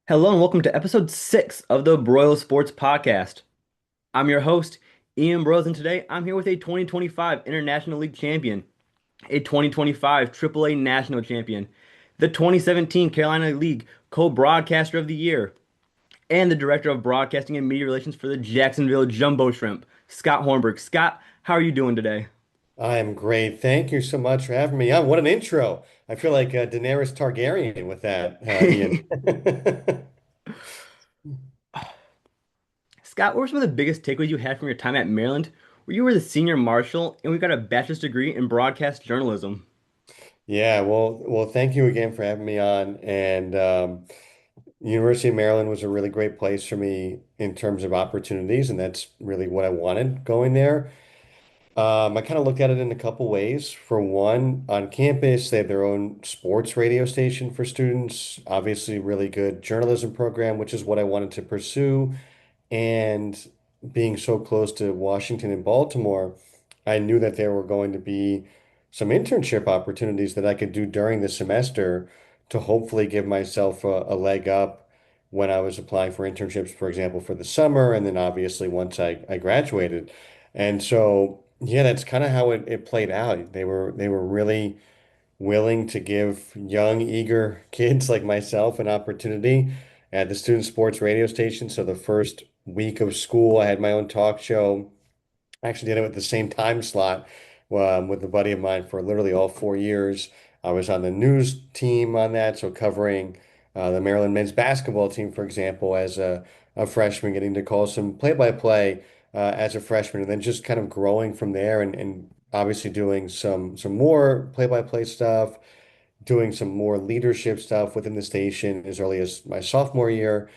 Hello and welcome to episode 6 of the Broyle Sports Podcast. I'm your host, Ian Bros, and today I'm here with a 2025 International League champion, a 2025 AAA National champion, the 2017 Carolina League co-broadcaster of the year, and the director of broadcasting and media relations for the Jacksonville Jumbo Shrimp, Scott Hornberg. Scott, how are you doing today? I am great. Thank you so much for having me on. What an intro. I feel like Daenerys Targaryen with that, Ian. Scott, what were some of the biggest takeaways you had from your time at Maryland, where you were the senior marshal and we got a bachelor's degree in broadcast journalism? Yeah, well, thank you again for having me on. And University of Maryland was a really great place for me in terms of opportunities, and that's really what I wanted going there. I kind of looked at it in a couple ways. For one, on campus, they have their own sports radio station for students, obviously really good journalism program, which is what I wanted to pursue. And being so close to Washington and Baltimore, I knew that there were going to be some internship opportunities that I could do during the semester to hopefully give myself a leg up when I was applying for internships, for example, for the summer, and then obviously once I graduated. And so, yeah, that's kind of how it played out. They were really willing to give young, eager kids like myself an opportunity at the student sports radio station. So the first week of school, I had my own talk show. I actually did it with the same time slot with a buddy of mine for literally all 4 years. I was on the news team on that, so covering the Maryland men's basketball team, for example, as a freshman, getting to call some play-by-play as a freshman, and then just kind of growing from there and obviously doing some more play-by-play stuff, doing some more leadership stuff within the station as early as my sophomore year,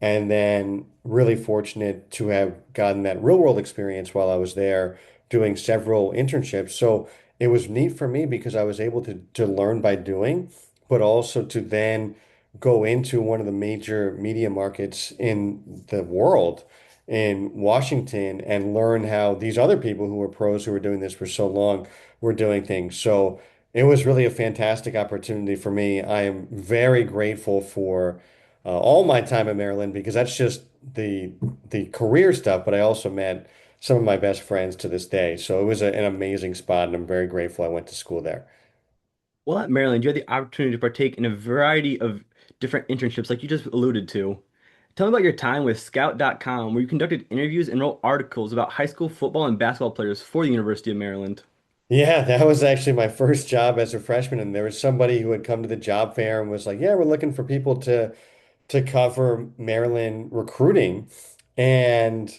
and then really fortunate to have gotten that real world experience while I was there doing several internships. So it was neat for me because I was able to learn by doing, but also to then go into one of the major media markets in the world in Washington and learn how these other people who were pros who were doing this for so long were doing things. So it was really a fantastic opportunity for me. I am very grateful for all my time in Maryland because that's just the career stuff, but I also met some of my best friends to this day. So it was an amazing spot, and I'm very grateful I went to school there. Well, at Maryland, you had the opportunity to partake in a variety of different internships, like you just alluded to. Tell me about your time with Scout.com, where you conducted interviews and wrote articles about high school football and basketball players for the University of Maryland. Yeah, that was actually my first job as a freshman, and there was somebody who had come to the job fair and was like, "Yeah, we're looking for people to cover Maryland recruiting," and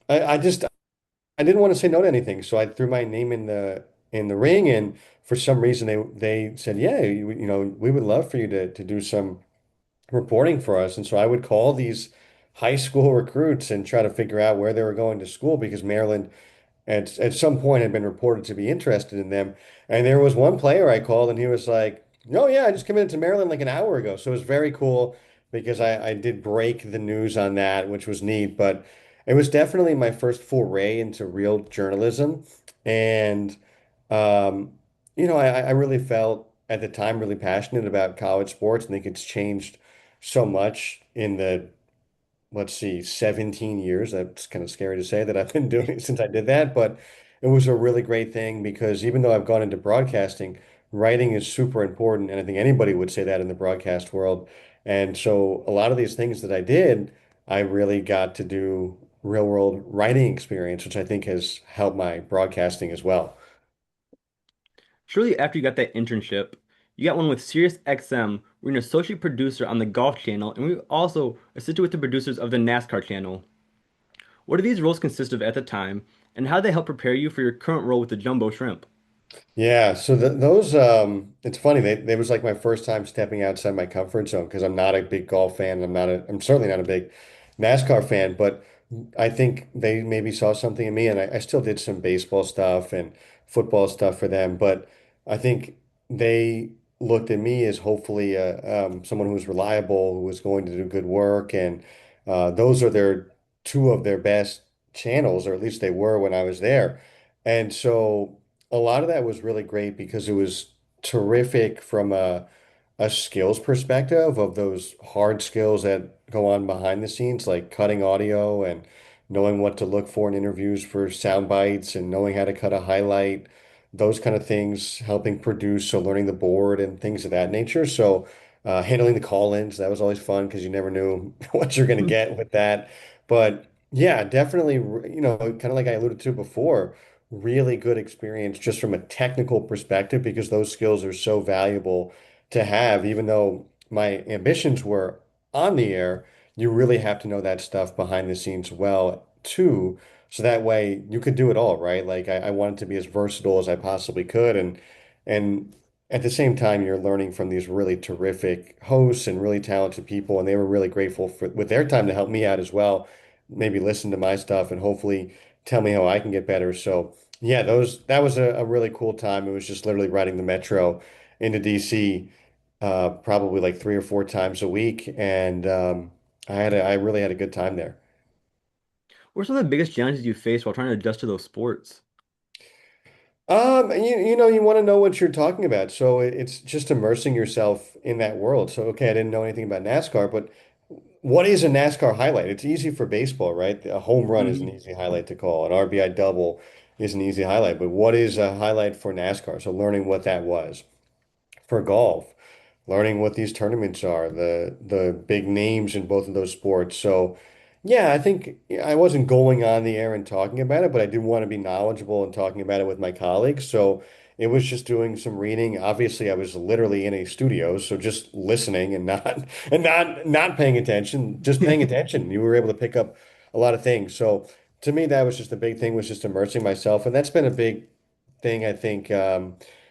I just I didn't want to say no to anything, so I threw my name in the ring, and for some reason they said, "Yeah, we would love for you to do some reporting for us." And so I would call these high school recruits and try to figure out where they were going to school because Maryland at some point had been reported to be interested in them. And there was one player I called, and he was like, "Oh yeah, I just committed to Maryland like an hour ago." So it was very cool because I did break the news on that, which was neat. But it was definitely my first foray into real journalism, and um, I really felt at the time really passionate about college sports, and I think it's changed so much in the let's see, 17 years. That's kind of scary to say that I've been doing it since I did that, but it was a really great thing because even though I've gone into broadcasting, writing is super important. And I think anybody would say that in the broadcast world. And so a lot of these things that I did, I really got to do real world writing experience, which I think has helped my broadcasting as well. Shortly after you got that internship, you got one with SiriusXM, where you're an associate producer on the Golf Channel, and we also assisted with the producers of the NASCAR channel. What do these roles consist of at the time, and how do they help prepare you for your current role with the Jumbo Shrimp? Yeah, so those it's funny they was like my first time stepping outside my comfort zone because I'm not a big golf fan. I'm certainly not a big NASCAR fan, but I think they maybe saw something in me and I still did some baseball stuff and football stuff for them, but I think they looked at me as hopefully someone who was reliable, who was going to do good work, and those are their two of their best channels, or at least they were when I was there. And so a lot of that was really great because it was terrific from a a skills perspective of those hard skills that go on behind the scenes, like cutting audio and knowing what to look for in interviews for sound bites and knowing how to cut a highlight, those kind of things, helping produce, so learning the board and things of that nature. So handling the call-ins, that was always fun because you never knew what you're going to get with that. But yeah, definitely, kind of like I alluded to before, really good experience just from a technical perspective because those skills are so valuable to have, even though my ambitions were on the air, you really have to know that stuff behind the scenes well too. So that way you could do it all, right? Like I wanted to be as versatile as I possibly could. And at the same time, you're learning from these really terrific hosts and really talented people. And they were really grateful for with their time to help me out as well. Maybe listen to my stuff and hopefully tell me how I can get better. So yeah, that was a really cool time. It was just literally riding the metro into DC probably like 3 or 4 times a week, and I really had a good time there. What are some of the biggest challenges you face while trying to adjust to those sports? You want to know what you're talking about, so it's just immersing yourself in that world. So, okay, I didn't know anything about NASCAR, but what is a NASCAR highlight? It's easy for baseball, right? A home run is an Mhm. easy highlight to call. An RBI double is an easy highlight, but what is a highlight for NASCAR? So, learning what that was. For golf, learning what these tournaments are, the big names in both of those sports. So, yeah, I think I wasn't going on the air and talking about it, but I did want to be knowledgeable and talking about it with my colleagues. So it was just doing some reading. Obviously, I was literally in a studio, so just listening and not paying attention, just paying attention. You were able to pick up a lot of things. So to me, that was just the big thing was just immersing myself, and that's been a big thing, I think.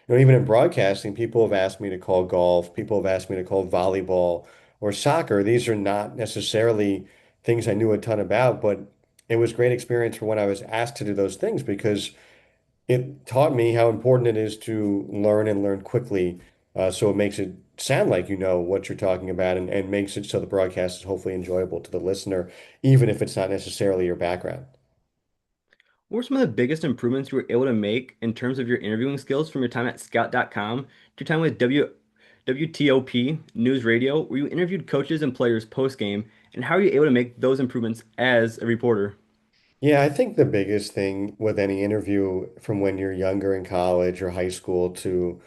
Even in broadcasting, people have asked me to call golf, people have asked me to call volleyball or soccer. These are not necessarily things I knew a ton about, but it was great experience for when I was asked to do those things because it taught me how important it is to learn and learn quickly. So it makes it sound like you know what you're talking about and makes it so the broadcast is hopefully enjoyable to the listener, even if it's not necessarily your background. What were some of the biggest improvements you were able to make in terms of your interviewing skills from your time at Scout.com to your time with WTOP News Radio, where you interviewed coaches and players post-game, and how are you able to make those improvements as a reporter? Yeah, I think the biggest thing with any interview from when you're younger in college or high school to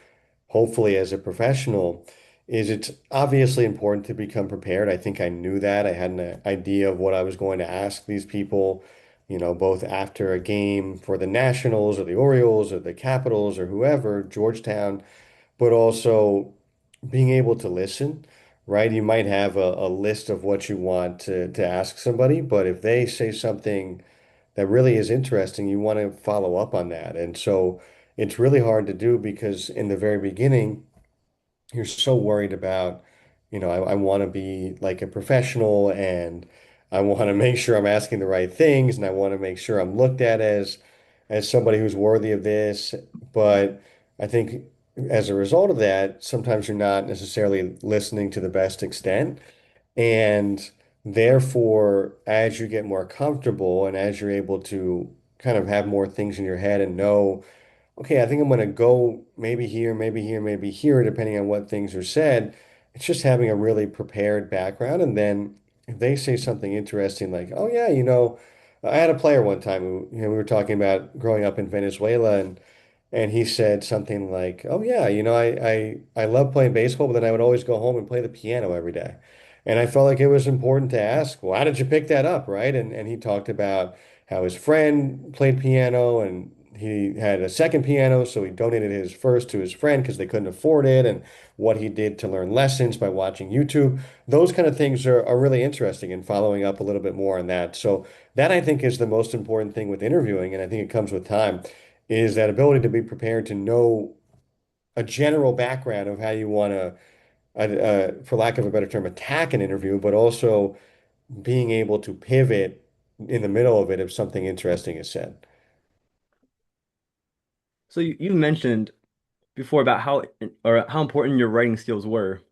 hopefully as a professional is it's obviously important to become prepared. I think I knew that. I had an idea of what I was going to ask these people, both after a game for the Nationals or the Orioles or the Capitals or whoever, Georgetown, but also being able to listen, right? You might have a list of what you want to ask somebody, but if they say something that really is interesting, you want to follow up on that. And so it's really hard to do because in the very beginning, you're so worried about, I want to be like a professional and I want to make sure I'm asking the right things and I want to make sure I'm looked at as somebody who's worthy of this. But I think as a result of that, sometimes you're not necessarily listening to the best extent. And therefore, as you get more comfortable and as you're able to kind of have more things in your head and know, okay, I think I'm going to go maybe here, maybe here, maybe here, depending on what things are said. It's just having a really prepared background. And then if they say something interesting, like, oh, yeah, I had a player one time who, we were talking about growing up in Venezuela and he said something like, "Oh yeah, I love playing baseball, but then I would always go home and play the piano every day." And I felt like it was important to ask, "Well, how did you pick that up?" Right? And he talked about how his friend played piano and he had a second piano, so he donated his first to his friend because they couldn't afford it, and what he did to learn lessons by watching YouTube. Those kind of things are really interesting and following up a little bit more on that. So that I think is the most important thing with interviewing, and I think it comes with time is that ability to be prepared to know a general background of how you want to, for lack of a better term, attack an interview, but also being able to pivot in the middle of it if something interesting is said. So you mentioned before about how important your writing skills were,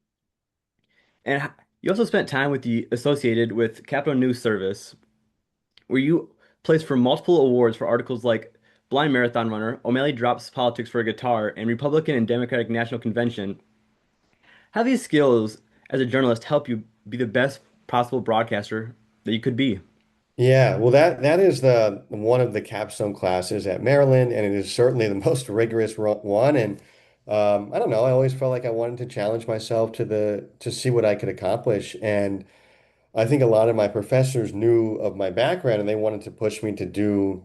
and you also spent time with the associated with Capital News Service, where you placed for multiple awards for articles like Blind Marathon Runner, O'Malley Drops Politics for a Guitar, and Republican and Democratic National Convention. How do these skills as a journalist help you be the best possible broadcaster that you could be? Yeah, well, that is the one of the capstone classes at Maryland, and it is certainly the most rigorous one. And I don't know, I always felt like I wanted to challenge myself to see what I could accomplish. And I think a lot of my professors knew of my background, and they wanted to push me to do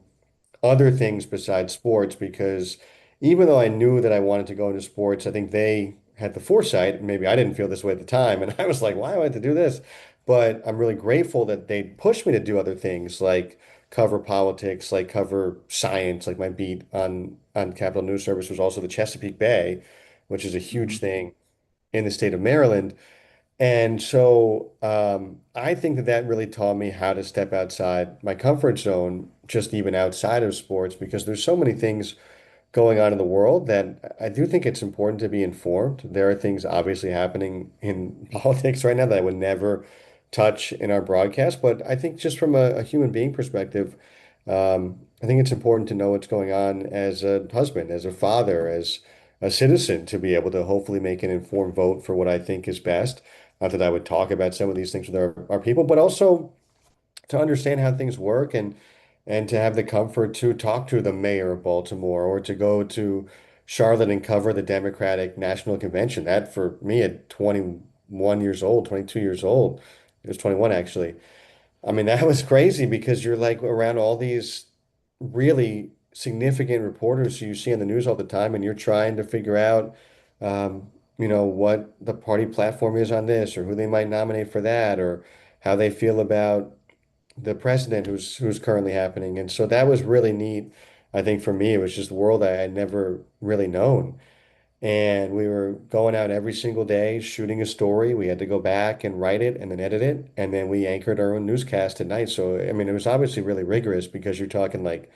other things besides sports because even though I knew that I wanted to go into sports, I think they had the foresight. Maybe I didn't feel this way at the time. And I was like, why do I have to do this? But I'm really grateful that they pushed me to do other things like cover politics, like cover science. Like my beat on Capitol News Service was also the Chesapeake Bay, which is a huge Mhm. thing in the state of Maryland. And so I think that that really taught me how to step outside my comfort zone, just even outside of sports, because there's so many things going on in the world that I do think it's important to be informed. There are things obviously happening in politics right now that I would never touch in our broadcast, but I think just from a human being perspective, I think it's important to know what's going on as a husband, as a father, as a citizen, to be able to hopefully make an informed vote for what I think is best. Not that I would talk about some of these things with our people, but also to understand how things work and to have the comfort to talk to the mayor of Baltimore or to go to Charlotte and cover the Democratic National Convention. That for me at 21 years old, 22 years old, it was 21 actually. I mean, that was crazy because you're like around all these really significant reporters who you see on the news all the time, and you're trying to figure out, what the party platform is on this, or who they might nominate for that, or how they feel about the president who's currently happening. And so that was really neat. I think for me, it was just a world I had never really known. And we were going out every single day shooting a story. We had to go back and write it and then edit it. And then we anchored our own newscast at night. So, I mean, it was obviously really rigorous because you're talking like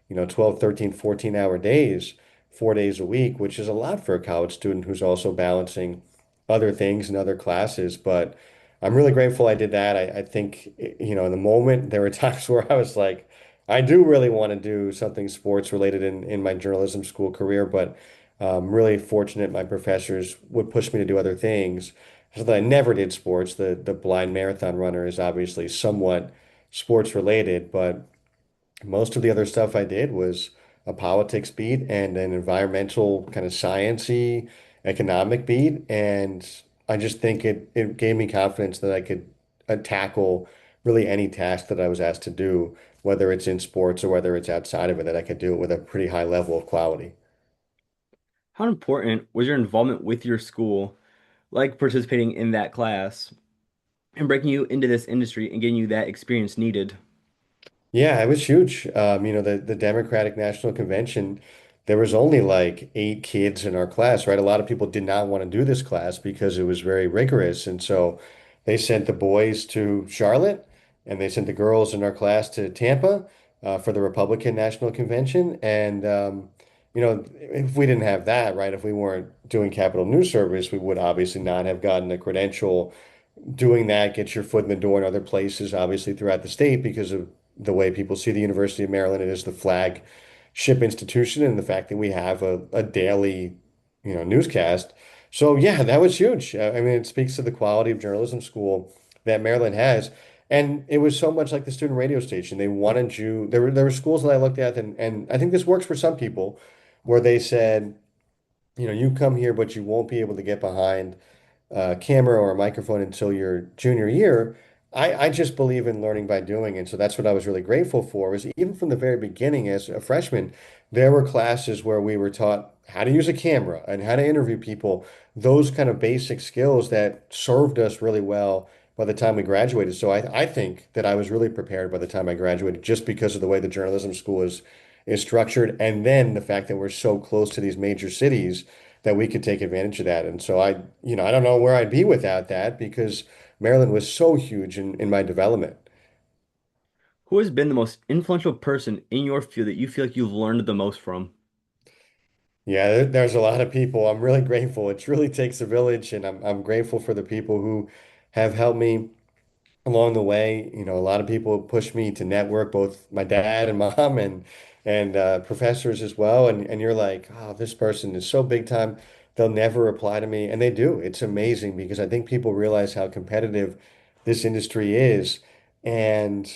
12, 13, 14-hour days, 4 days a week, which is a lot for a college student who's also balancing other things and other classes. But I'm really grateful I did that. I think, in the moment, there were times where I was like, I do really want to do something sports related in my journalism school career, but I'm really fortunate my professors would push me to do other things so that I never did sports. The blind marathon runner is obviously somewhat sports related, but most of the other stuff I did was a politics beat and an environmental kind of sciencey economic beat. And I just think it gave me confidence that I could tackle really any task that I was asked to do, whether it's in sports or whether it's outside of it, that I could do it with a pretty high level of quality. How important was your involvement with your school, like participating in that class and breaking you into this industry and getting you that experience needed? Yeah, it was huge. The Democratic National Convention, there was only like 8 kids in our class, right? A lot of people did not want to do this class because it was very rigorous. And so they sent the boys to Charlotte and they sent the girls in our class to Tampa for the Republican National Convention. And, if we didn't have that, right, if we weren't doing Capitol News Service, we would obviously not have gotten a credential doing that gets your foot in the door in other places, obviously throughout the state, because of the way people see the University of Maryland. It is the flagship institution, and the fact that we have a daily, newscast. So yeah, that was huge. I mean, it speaks to the quality of journalism school that Maryland has. And it was so much like the student radio station. They wanted you. There were schools that I looked at, and I think this works for some people, where they said, you come here, but you won't be able to get behind camera or a microphone until your junior year. I just believe in learning by doing. And so that's what I was really grateful for was even from the very beginning as a freshman, there were classes where we were taught how to use a camera and how to interview people, those kind of basic skills that served us really well by the time we graduated. So I think that I was really prepared by the time I graduated just because of the way the journalism school is structured. And then the fact that we're so close to these major cities that we could take advantage of that. And so I don't know where I'd be without that because Maryland was so huge in my development. Who has been the most influential person in your field that you feel like you've learned the most from? Yeah, there's a lot of people. I'm really grateful. It really takes a village, and I'm grateful for the people who have helped me along the way. A lot of people push me to network, both my dad and mom and professors as well. And you're like, oh, this person is so big time. they'll never reply to me, and they do. It's amazing because I think people realize how competitive this industry is, and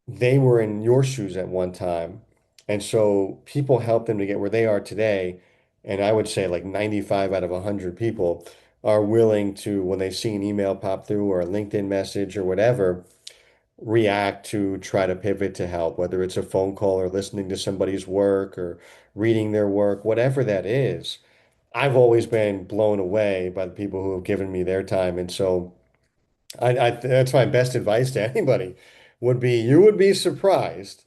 they were in your shoes at one time. And so people help them to get where they are today. And I would say like 95 out of 100 people are willing to, when they see an email pop through or a LinkedIn message or whatever, react to try to pivot to help, whether it's a phone call or listening to somebody's work or reading their work, whatever that is. I've always been blown away by the people who have given me their time. And so that's my best advice to anybody would be you would be surprised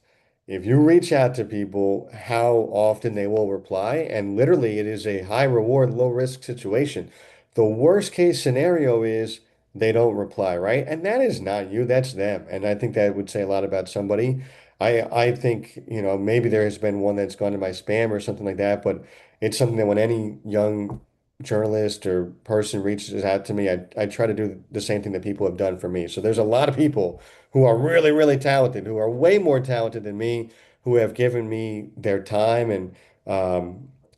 if you reach out to people how often they will reply. And literally, it is a high reward, low risk situation. The worst case scenario is they don't reply, right? And that is not you, that's them. And I think that would say a lot about somebody. I think, maybe there has been one that's gone to my spam or something like that, but it's something that when any young journalist or person reaches out to me, I try to do the same thing that people have done for me. So there's a lot of people who are really, really talented, who are way more talented than me, who have given me their time and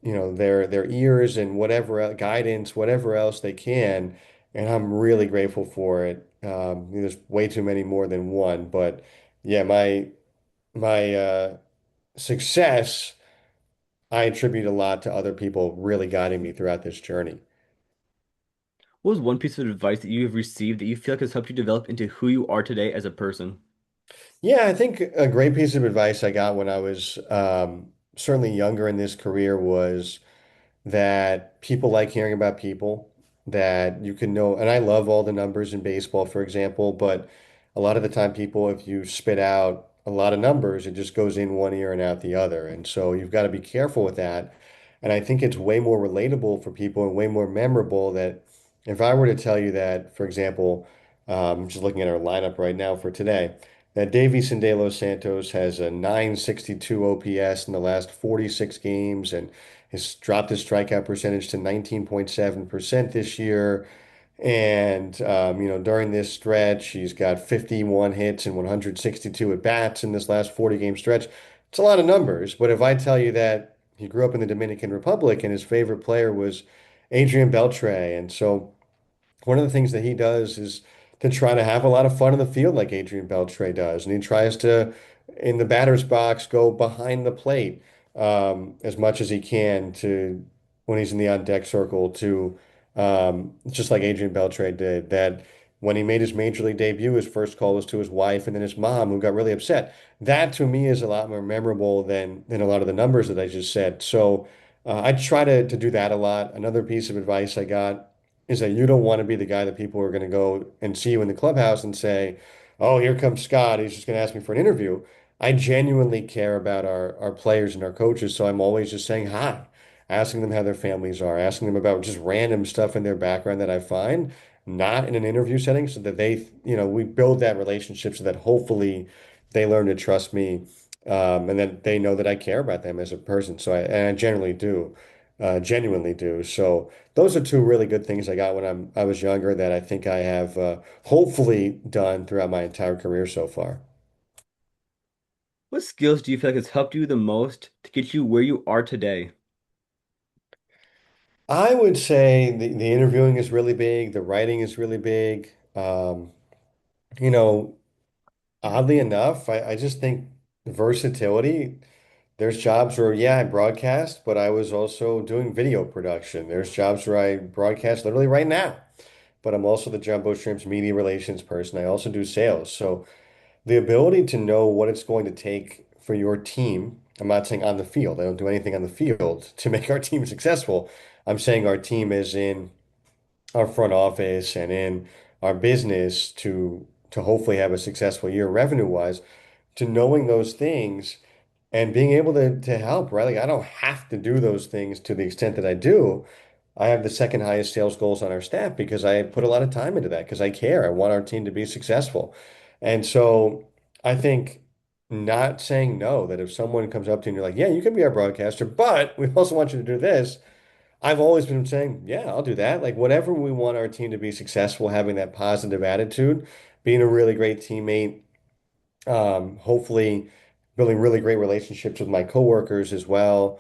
their ears and whatever guidance, whatever else they can. And I'm really grateful for it. There's way too many more than one, but yeah, my success, I attribute a lot to other people really guiding me throughout this journey. What was one piece of advice that you have received that you feel like has helped you develop into who you are today as a person? Yeah, I think a great piece of advice I got when I was certainly younger in this career was that people like hearing about people, that you can know, and I love all the numbers in baseball, for example, but a lot of the time people, if you spit out a lot of numbers, it just goes in one ear and out the other. And so you've got to be careful with that. And I think it's way more relatable for people and way more memorable that if I were to tell you that, for example, just looking at our lineup right now for today, that Davison De Los Santos has a 962 OPS in the last 46 games and has dropped his strikeout percentage to 19.7% this year. And, during this stretch, he's got 51 hits and 162 at bats in this last 40 game stretch. It's a lot of numbers. But if I tell you that he grew up in the Dominican Republic and his favorite player was Adrian Beltre, and so one of the things that he does is to try to have a lot of fun in the field like Adrian Beltre does. And he tries to, in the batter's box, go behind the plate as much as he can to, when he's in the on deck circle, to just like Adrian Beltre did, that when he made his major league debut, his first call was to his wife and then his mom, who got really upset. That to me is a lot more memorable than a lot of the numbers that I just said. So I try to do that a lot. Another piece of advice I got is that you don't want to be the guy that people are going to go and see you in the clubhouse and say, "Oh, here comes Scott. He's just going to ask me for an interview." I genuinely care about our players and our coaches, so I'm always just saying hi, asking them how their families are, asking them about just random stuff in their background that I find, not in an interview setting, so that we build that relationship so that hopefully they learn to trust me, and that they know that I care about them as a person. And I generally do, genuinely do. So those are two really good things I got when I was younger that I think I have hopefully done throughout my entire career so far. What skills do you feel like has helped you the most to get you where you are today? I would say the interviewing is really big, the writing is really big. You know, Oddly enough, I just think versatility. There's jobs where, yeah, I broadcast, but I was also doing video production. There's jobs where I broadcast literally right now, but I'm also the Jumbo Shrimp's media relations person. I also do sales. So the ability to know what it's going to take for your team, I'm not saying on the field, I don't do anything on the field to make our team successful. I'm saying our team is in our front office and in our business to hopefully have a successful year revenue wise, to knowing those things and being able to help, right? Like I don't have to do those things to the extent that I do. I have the second highest sales goals on our staff because I put a lot of time into that because I care. I want our team to be successful. And so I think not saying no, that if someone comes up to you and you're like, yeah, you can be our broadcaster, but we also want you to do this. I've always been saying, yeah, I'll do that. Like whatever we want our team to be successful, having that positive attitude, being a really great teammate, hopefully building really great relationships with my coworkers as well.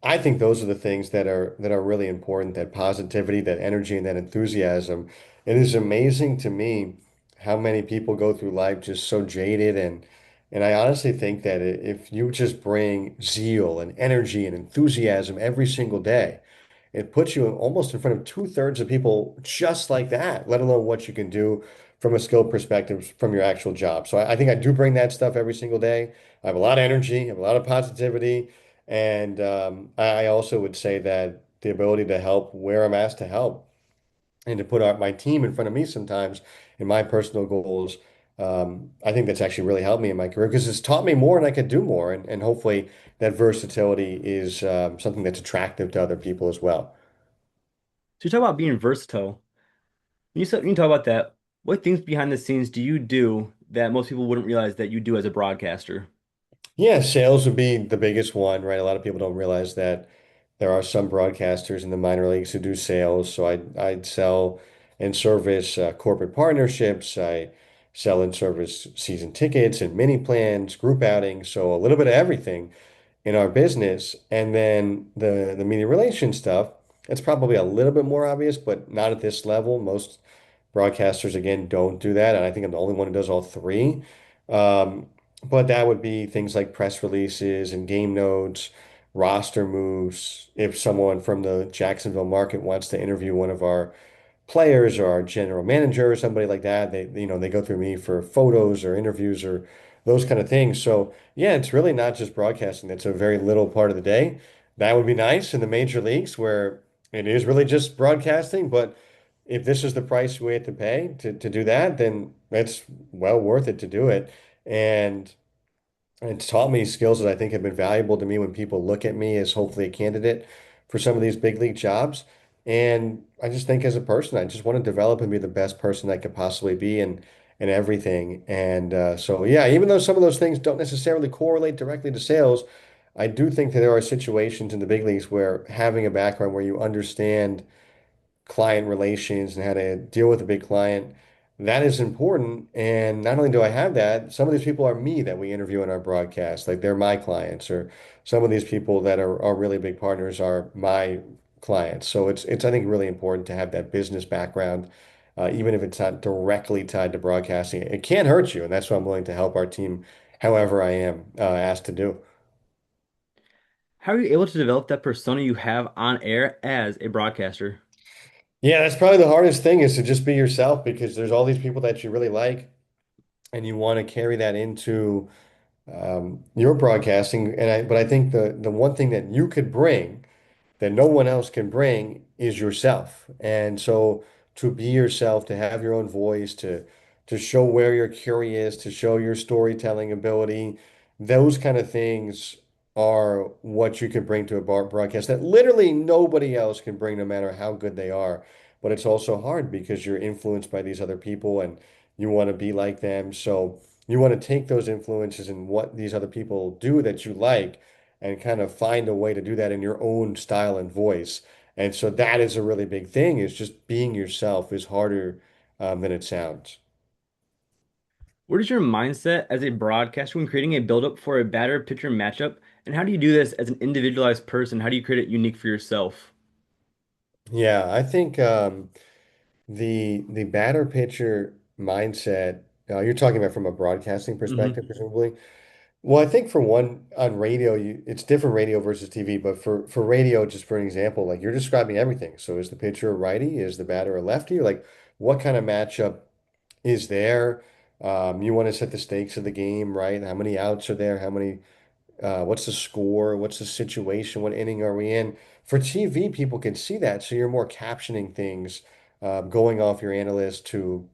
I think those are the things that are really important, that positivity, that energy, and that enthusiasm. It is amazing to me how many people go through life just so jaded and I honestly think that if you just bring zeal and energy and enthusiasm every single day, it puts you almost in front of two-thirds of people just like that, let alone what you can do from a skill perspective from your actual job. So I think I do bring that stuff every single day. I have a lot of energy, I have a lot of positivity, and I also would say that the ability to help where I'm asked to help and to put my team in front of me sometimes in my personal goals. I think that's actually really helped me in my career because it's taught me more and I could do more. And hopefully that versatility is something that's attractive to other people as well. So you talk about being versatile. When you talk about that, what things behind the scenes do you do that most people wouldn't realize that you do as a broadcaster? Yeah, sales would be the biggest one, right? A lot of people don't realize that there are some broadcasters in the minor leagues who do sales. So I'd sell and service corporate partnerships. I sell and service season tickets and mini plans, group outings. So a little bit of everything in our business. And then the media relations stuff, it's probably a little bit more obvious, but not at this level. Most broadcasters, again, don't do that. And I think I'm the only one who does all three. Um, but that would be things like press releases and game notes, roster moves. If someone from the Jacksonville market wants to interview one of our players or our general manager or somebody like that, they go through me for photos or interviews or those kind of things. So yeah, it's really not just broadcasting. That's a very little part of the day. That would be nice in the major leagues where it is really just broadcasting, but if this is the price we have to pay to do that, then it's well worth it to do it. And it's taught me skills that I think have been valuable to me when people look at me as hopefully a candidate for some of these big league jobs. And I just think as a person, I just want to develop and be the best person I could possibly be in everything. And so, yeah, even though some of those things don't necessarily correlate directly to sales, I do think that there are situations in the big leagues where having a background where you understand client relations and how to deal with a big client. That is important. And not only do I have that, some of these people are me that we interview in our broadcast, like they're my clients, or some of these people that are really big partners are my clients. So it's I think really important to have that business background, even if it's not directly tied to broadcasting. It can't hurt you, and that's what I'm willing to help our team, however I am asked to do. How are you able to develop that persona you have on air as a broadcaster? Yeah, that's probably the hardest thing is to just be yourself because there's all these people that you really like and you want to carry that into your broadcasting. But I think the one thing that you could bring that no one else can bring is yourself. And so to be yourself, to have your own voice, to show where you're curious, to show your storytelling ability, those kind of things are what you can bring to a broadcast that literally nobody else can bring, no matter how good they are. But it's also hard because you're influenced by these other people and you want to be like them. So you want to take those influences and what these other people do that you like and kind of find a way to do that in your own style and voice. And so that is a really big thing, is just being yourself is harder than it sounds. What is your mindset as a broadcaster when creating a build-up for a batter pitcher matchup? And how do you do this as an individualized person? How do you create it unique for yourself? Yeah, I think the batter pitcher mindset, you're talking about from a broadcasting Hmm. perspective, presumably. Well, I think for one on radio, it's different radio versus TV, but for radio, just for an example, like you're describing everything. So is the pitcher a righty? Is the batter a lefty? Like what kind of matchup is there? You want to set the stakes of the game, right? How many outs are there? What's the score? What's the situation? What inning are we in? For TV, people can see that. So you're more captioning things, going off your analyst to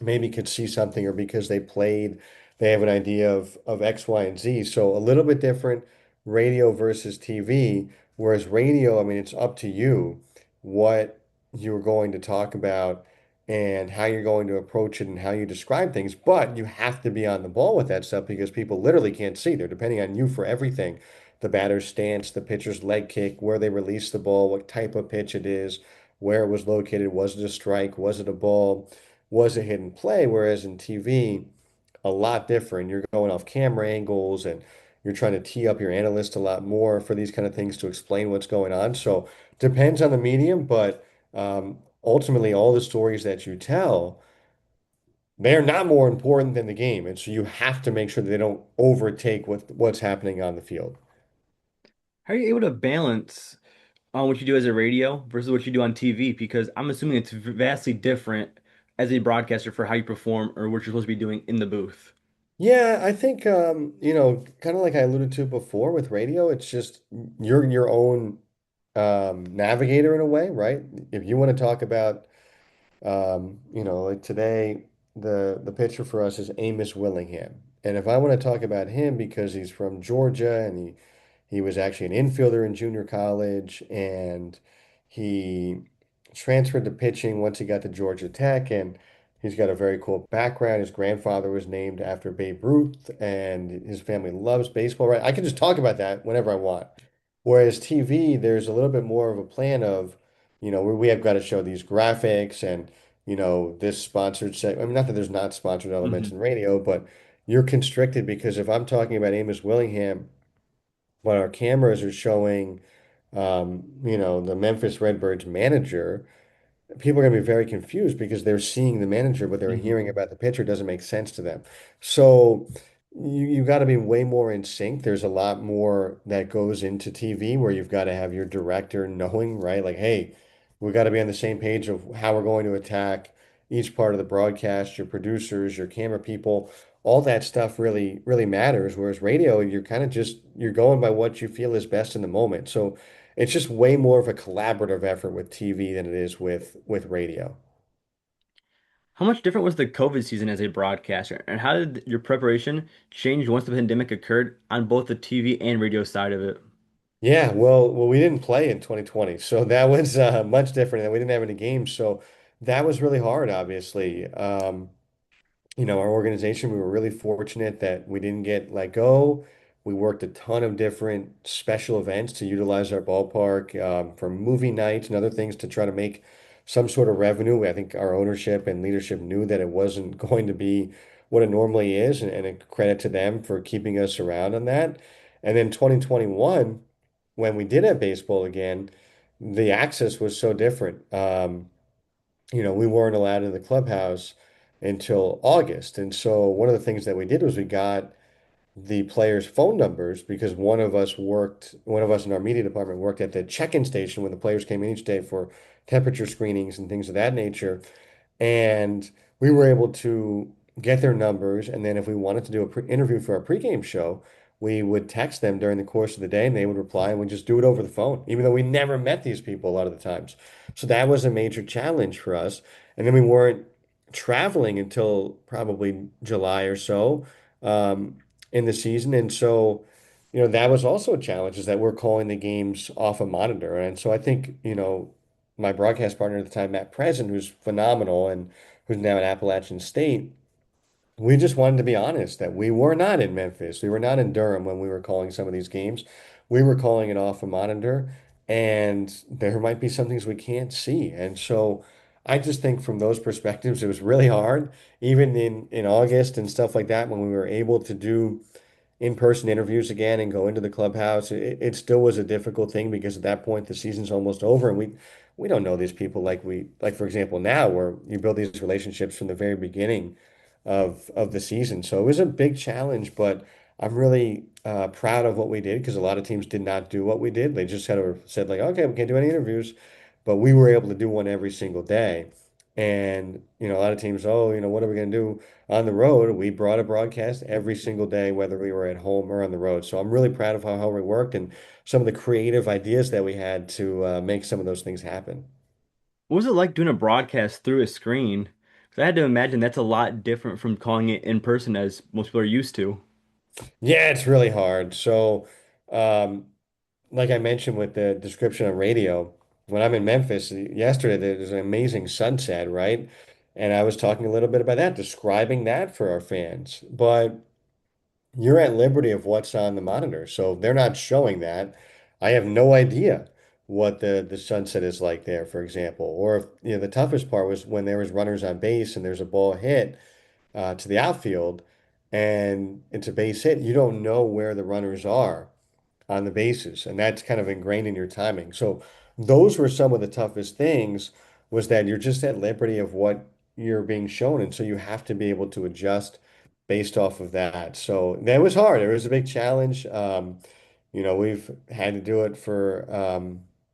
maybe could see something or because they played, they have an idea of X, Y, and Z. So a little bit different radio versus TV. Whereas radio, I mean, it's up to you what you're going to talk about and how you're going to approach it and how you describe things. But you have to be on the ball with that stuff because people literally can't see. They're depending on you for everything. The batter's stance, the pitcher's leg kick, where they release the ball, what type of pitch it is, where it was located. Was it a strike? Was it a ball? Was a hidden play, whereas in TV, a lot different. You're going off camera angles and You're trying to tee up your analyst a lot more for these kind of things to explain what's going on. So depends on the medium, but ultimately, all the stories that you tell, they're not more important than the game. And so you have to make sure that they don't overtake what's happening on the field. How are you able to balance on what you do as a radio versus what you do on TV? Because I'm assuming it's vastly different as a broadcaster for how you perform or what you're supposed to be doing in the booth. Yeah, I think kind of like I alluded to before with radio, it's just you're your own navigator in a way, right? If you want to talk about like today, the pitcher for us is Amos Willingham. And if I want to talk about him because he's from Georgia and he was actually an infielder in junior college and he transferred to pitching once he got to Georgia Tech and he's got a very cool background. His grandfather was named after Babe Ruth and his family loves baseball, right? I can just talk about that whenever I want. Whereas TV, there's a little bit more of a plan of, we have got to show these graphics and, this sponsored I mean, not that there's not sponsored elements Hmm. in radio, but you're constricted because if I'm talking about Amos Willingham, but our cameras are showing, the Memphis Redbirds manager, people are going to be very confused because they're seeing the manager, but they're Hmm. hearing about the pitcher. It doesn't make sense to them. So you got to be way more in sync. There's a lot more that goes into TV where you've got to have your director knowing, right? Like, hey, we got to be on the same page of how we're going to attack each part of the broadcast, your producers, your camera people, all that stuff really, really matters. Whereas radio, you're kind of just you're going by what you feel is best in the moment. So it's just way more of a collaborative effort with TV than it is with radio. How much different was the COVID season as a broadcaster, and how did your preparation change once the pandemic occurred on both the TV and radio side of it? Yeah, well, we didn't play in 2020, so that was much different, and we didn't have any games, so that was really hard, obviously. Our organization, we were really fortunate that we didn't get let go. We worked a ton of different special events to utilize our ballpark for movie nights and other things to try to make some sort of revenue. I think our ownership and leadership knew that it wasn't going to be what it normally is, and a credit to them for keeping us around on that. And then 2021, when we did have baseball again, the access was so different. We weren't allowed in the clubhouse until August. And so one of the things that we did was we got the players' phone numbers because one of us in our media department worked at the check-in station when the players came in each day for temperature screenings and things of that nature. And we were able to get their numbers. And then if we wanted to do a interview for our pregame show, we would text them during the course of the day and they would reply and we'd just do it over the phone, even though we never met these people a lot of the times. So that was a major challenge for us. And then we weren't traveling until probably July or so um, in the season. And so, that was also a challenge is that we're calling the games off a monitor. And so I think, my broadcast partner at the time, Matt Present, who's phenomenal and who's now at Appalachian State, we just wanted to be honest that we were not in Memphis. We were not in Durham when we were calling some of these games. We were calling it off a monitor, and there might be some things we can't see. And so I just think from those perspectives, it was really hard, even in August and stuff like that, when we were able to do in-person interviews again and go into the clubhouse. It still was a difficult thing because at that point the season's almost over and we don't know these people like for example now where you build these relationships from the very beginning of the season. So it was a big challenge, but I'm really proud of what we did because a lot of teams did not do what we did. They just had said like, okay, we can't do any interviews, but we were able to do one every single day. And a lot of teams, oh, what are we going to do on the road? We brought a broadcast every single day, whether we were at home or on the road. So I'm really proud of how we worked and some of the creative ideas that we had to make some of those things happen. What was it like doing a broadcast through a screen? Because I had to imagine that's a lot different from calling it in person as most people are used to. Yeah, it's really hard. So, um, like I mentioned with the description on radio, when I'm in Memphis yesterday, there's an amazing sunset, right? And I was talking a little bit about that, describing that for our fans. But you're at liberty of what's on the monitor. So if they're not showing that, I have no idea what the sunset is like there, for example. Or if, the toughest part was when there was runners on base and there's a ball hit to the outfield. and it's a base hit, you don't know where the runners are on the bases, and that's kind of ingrained in your timing. So those were some of the toughest things was that you're just at liberty of what you're being shown, and so you have to be able to adjust based off of that. So that was hard. It was a big challenge. We've had to do it for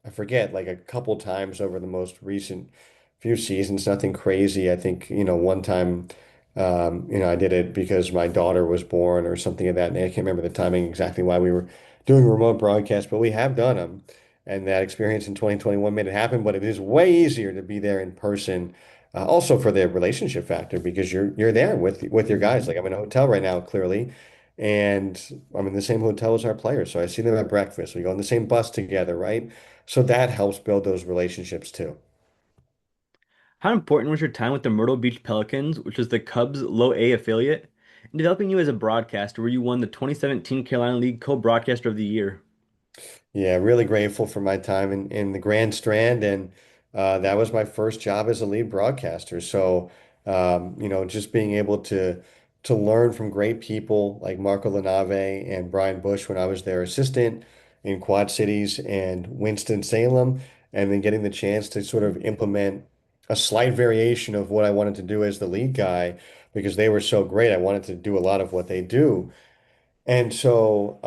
I forget, like a couple times over the most recent few seasons. Nothing crazy. I think, one time I did it because my daughter was born or something of that. And I can't remember the timing exactly why we were doing remote broadcasts, but we have done them. And that experience in 2021 made it happen, but it is way easier to be there in person. Also for the relationship factor because you're there with your guys. Mhm. Like I'm in a hotel right now, clearly, and I'm in the same hotel as our players. So I see them at breakfast. We go on the same bus together, right? So that helps build those relationships too. How important was your time with the Myrtle Beach Pelicans, which was the Cubs' Low A affiliate, in developing you as a broadcaster, where you won the 2017 Carolina League Co-Broadcaster of the Year? Yeah, really grateful for my time in the Grand Strand, and that was my first job as a lead broadcaster. So, just being able to learn from great people like Marco Lanave and Brian Bush when I was their assistant in Quad Cities and Winston-Salem, and then getting the chance to sort of implement a slight variation of what I wanted to do as the lead guy because they were so great. I wanted to do a lot of what they do. And so,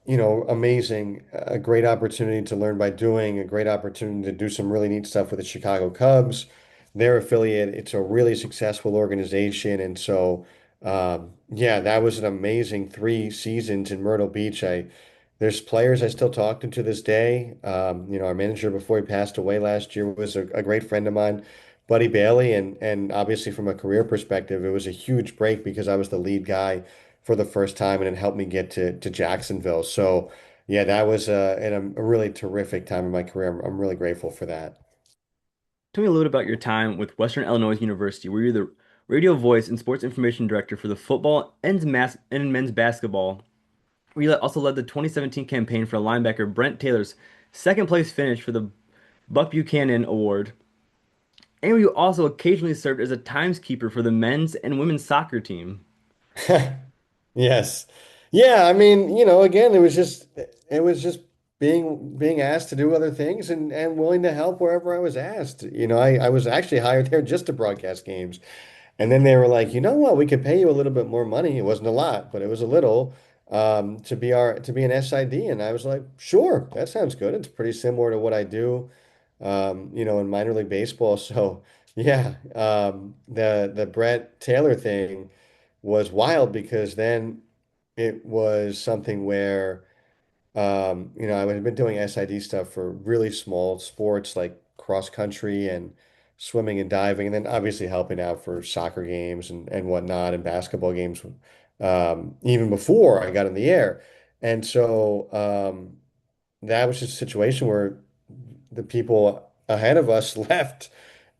amazing, a great opportunity to learn by doing, a great opportunity to do some really neat stuff with the Chicago Cubs, their affiliate. It's a really successful organization. And so, yeah, that was an amazing 3 seasons in Myrtle Beach. There's players I still talk to this day. Our manager before he passed away last year was a great friend of mine, Buddy Bailey. And obviously from a career perspective, it was a huge break because I was the lead guy for the first time, and it helped me get to Jacksonville. So, yeah, that was a really terrific time in my career. I'm really grateful for that. Tell me a little bit about your time with Western Illinois University, where you're the radio voice and sports information director for the football and men's basketball, where you also led the 2017 campaign for linebacker Brent Taylor's second place finish for the Buck Buchanan Award, and where you also occasionally served as a timekeeper for the men's and women's soccer team. Yes. Yeah, I mean, again, it was just being asked to do other things and willing to help wherever I was asked. I was actually hired there just to broadcast games. And then they were like, you know what, we could pay you a little bit more money. It wasn't a lot, but it was a little to be an SID. And I was like, sure, that sounds good. It's pretty similar to what I do in minor league baseball. So yeah, the Brett Taylor thing was wild because then it was something where I had been doing SID stuff for really small sports like cross country and swimming and diving, and then obviously helping out for soccer games and whatnot and basketball games even before I got in the air. And so that was just a situation where the people ahead of us left,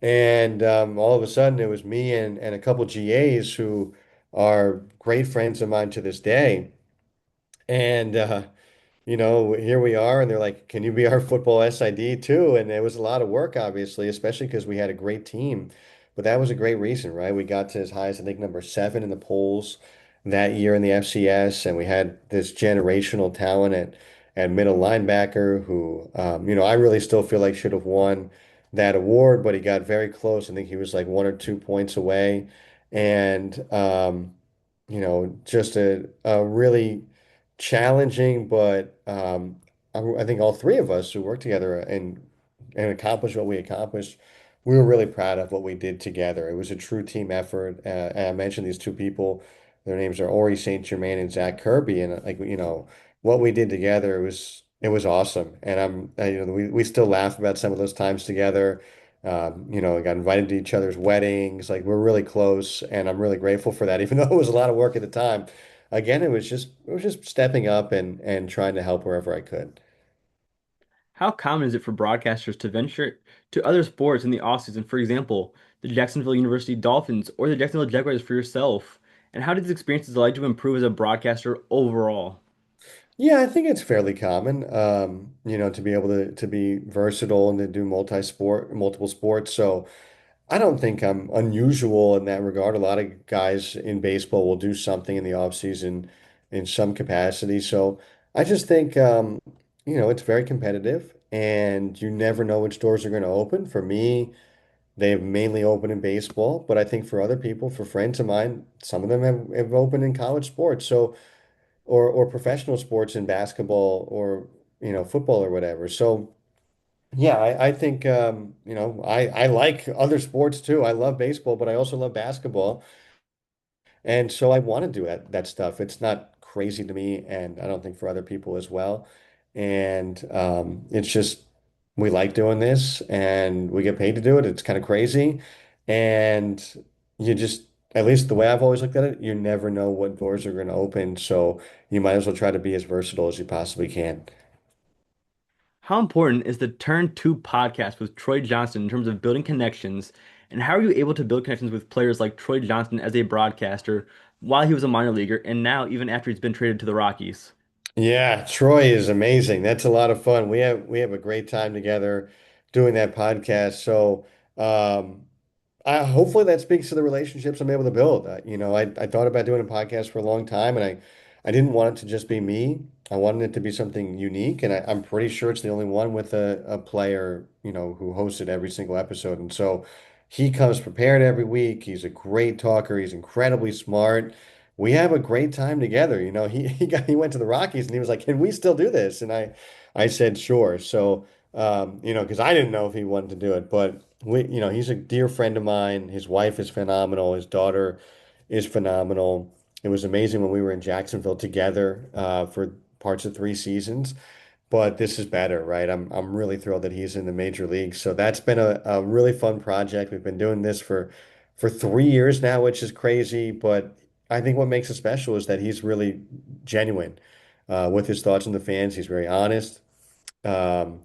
and all of a sudden it was me and a couple GAs who are great friends of mine to this day. And here we are, and they're like, "Can you be our football SID too?" And it was a lot of work, obviously, especially because we had a great team. But that was a great reason, right? We got to as high as I think number 7 in the polls that year in the FCS, and we had this generational talent at middle linebacker who, I really still feel like should have won that award, but he got very close. I think he was like 1 or 2 points away, and just a really challenging, but I think all three of us who worked together and accomplished what we accomplished, we were really proud of what we did together. It was a true team effort. And I mentioned these two people. Their names are Ori St. Germain and Zach Kirby, and what we did together it was awesome. And we still laugh about some of those times together. We got invited to each other's weddings. Like we're really close, and I'm really grateful for that, even though it was a lot of work at the time. Again, it was just stepping up and trying to help wherever I could. How common is it for broadcasters to venture to other sports in the offseason? For example, the Jacksonville University Dolphins or the Jacksonville Jaguars for yourself? And how did these experiences allow you to improve as a broadcaster overall? Yeah, I think it's fairly common, to be able to be versatile and to do multi-sport, multiple sports. So I don't think I'm unusual in that regard. A lot of guys in baseball will do something in the offseason in some capacity. So I just think, it's very competitive and you never know which doors are going to open. For me, they have mainly opened in baseball, but I think for other people, for friends of mine, some of them have opened in college sports. So, or professional sports in basketball or, football or whatever. So, yeah, I think I like other sports too. I love baseball, but I also love basketball. And so I want to do that stuff. It's not crazy to me, and I don't think for other people as well. And it's just we like doing this and we get paid to do it. It's kind of crazy. And you just, at least the way I've always looked at it, you never know what doors are going to open. So you might as well try to be as versatile as you possibly can. How important is the Turn 2 podcast with Troy Johnston in terms of building connections? And how are you able to build connections with players like Troy Johnston as a broadcaster while he was a minor leaguer and now even after he's been traded to the Rockies? Yeah, Troy is amazing. That's a lot of fun. We have a great time together doing that podcast. So um, hopefully that speaks to the relationships I'm able to build. I thought about doing a podcast for a long time, and I didn't want it to just be me. I wanted it to be something unique, and I'm pretty sure it's the only one with a player, who hosted every single episode. And so he comes prepared every week. He's a great talker. He's incredibly smart. We have a great time together. He went to the Rockies and he was like, "Can we still do this?" And I said, "Sure." So because I didn't know if he wanted to do it, but he's a dear friend of mine. His wife is phenomenal. His daughter is phenomenal. It was amazing when we were in Jacksonville together for parts of 3 seasons. But this is better, right? I'm really thrilled that he's in the major leagues. So that's been a really fun project. We've been doing this for 3 years now, which is crazy. But I think what makes it special is that he's really genuine with his thoughts on the fans. He's very honest. Um,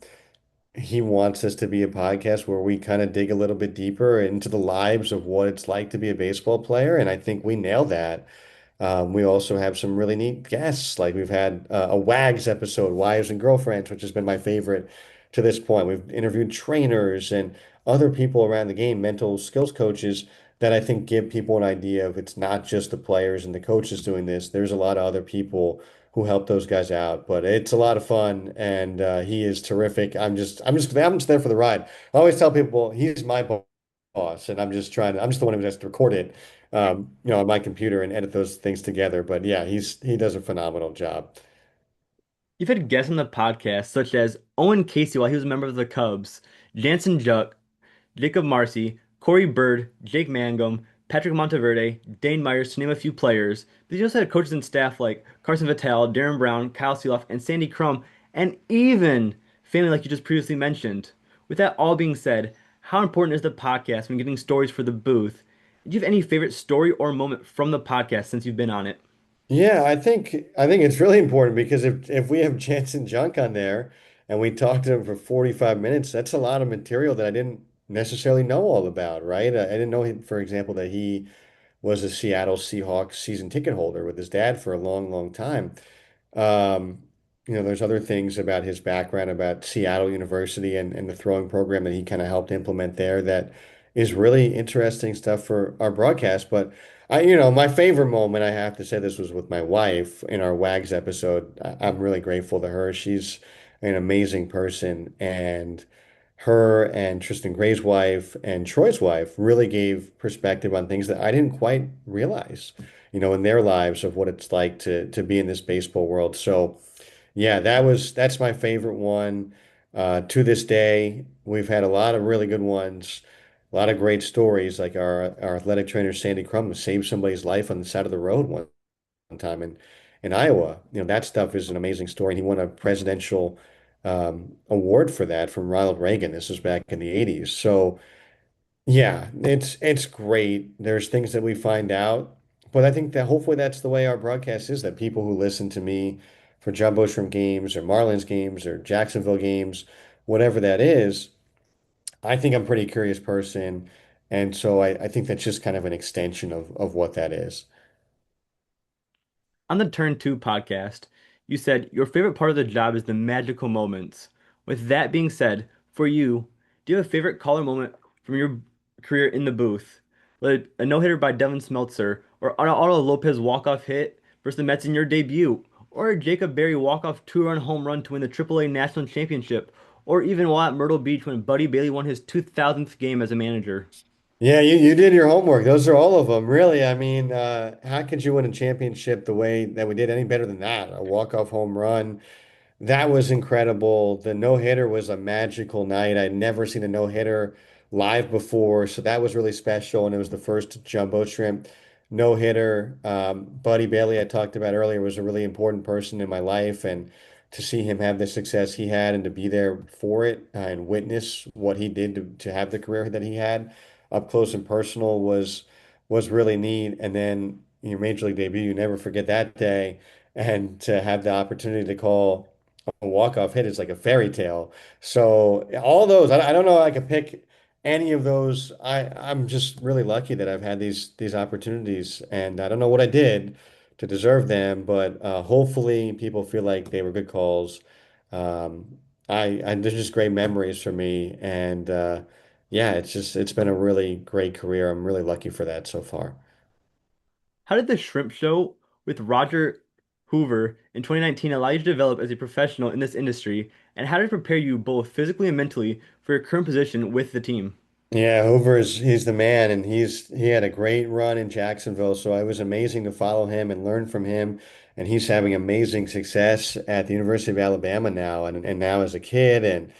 he wants us to be a podcast where we kind of dig a little bit deeper into the lives of what it's like to be a baseball player. And I think we nailed that. We also have some really neat guests. Like we've had a WAGs episode, Wives and Girlfriends, which has been my favorite to this point. We've interviewed trainers and other people around the game, mental skills coaches that I think give people an idea of it's not just the players and the coaches doing this. There's a lot of other people who help those guys out, but it's a lot of fun and he is terrific. I'm just there for the ride. I always tell people he's my boss and I'm just the one who has to record it on my computer and edit those things together. But yeah, he does a phenomenal job. You've had guests on the podcast such as Owen Casey while he was a member of the Cubs, Jansen Juck, Jacob Marcy, Corey Bird, Jake Mangum, Patrick Monteverde, Dane Myers, to name a few players. But you also had coaches and staff like Carson Vitale, Darren Brown, Kyle Seeloff, and Sandy Crum, and even family like you just previously mentioned. With that all being said, how important is the podcast when getting stories for the booth? Do you have any favorite story or moment from the podcast since you've been on it? Yeah, I think it's really important because if we have Jansen Junk on there and we talk to him for 45 minutes, that's a lot of material that I didn't necessarily know all about, right? I didn't know, for example, that he was a Seattle Seahawks season ticket holder with his dad for a long, long time. Um, there's other things about his background, about Seattle University and the throwing program that he kind of helped implement there that is really interesting stuff for our broadcast. But my favorite moment, I have to say this was with my wife in our WAGs episode. I'm really grateful to her. She's an amazing person. And her and Tristan Gray's wife and Troy's wife really gave perspective on things that I didn't quite realize, in their lives of what it's like to be in this baseball world. So yeah, that's my favorite one. To this day, we've had a lot of really good ones, a lot of great stories. Like our athletic trainer Sandy Crum saved somebody's life on the side of the road one time in Iowa. That stuff is an amazing story. And he won a presidential award for that from Ronald Reagan. This was back in the 80s. So yeah, it's great. There's things that we find out, but I think that hopefully that's the way our broadcast is, that people who listen to me for John Bushram games or Marlins games or Jacksonville games, whatever that is, I think I'm a pretty curious person. And so I think that's just kind of an extension of what that is. On the Turn 2 podcast, you said your favorite part of the job is the magical moments. With that being said, for you, do you have a favorite caller moment from your career in the booth. Like a no-hitter by Devin Smeltzer, or an Otto Lopez walk-off hit versus the Mets in your debut, or a Jacob Berry walk-off two-run home run to win the AAA National Championship, or even while at Myrtle Beach when Buddy Bailey won his 2000th game as a manager. Yeah, you did your homework. Those are all of them, really. I mean, how could you win a championship the way that we did any better than that? A walk-off home run. That was incredible. The no-hitter was a magical night. I'd never seen a no-hitter live before, so that was really special. And it was the first Jumbo Shrimp no-hitter. Buddy Bailey, I talked about earlier, was a really important person in my life. And to see him have the success he had and to be there for it and witness what he did to have the career that he had up close and personal was really neat. And then your major league debut, you never forget that day. And to have the opportunity to call a walk-off hit is like a fairy tale. So all those, I don't know, I could pick any of those. I'm just really lucky that I've had these opportunities, and I don't know what I did to deserve them, but hopefully people feel like they were good calls. There's just great memories for me, and yeah, it's been a really great career. I'm really lucky for that so far. How did the Shrimp Show with Roger Hoover in 2019 allow you to develop as a professional in this industry, and how did it prepare you both physically and mentally for your current position with the team? Yeah, he's the man, and he had a great run in Jacksonville, so it was amazing to follow him and learn from him. And he's having amazing success at the University of Alabama now, and now as a kid, and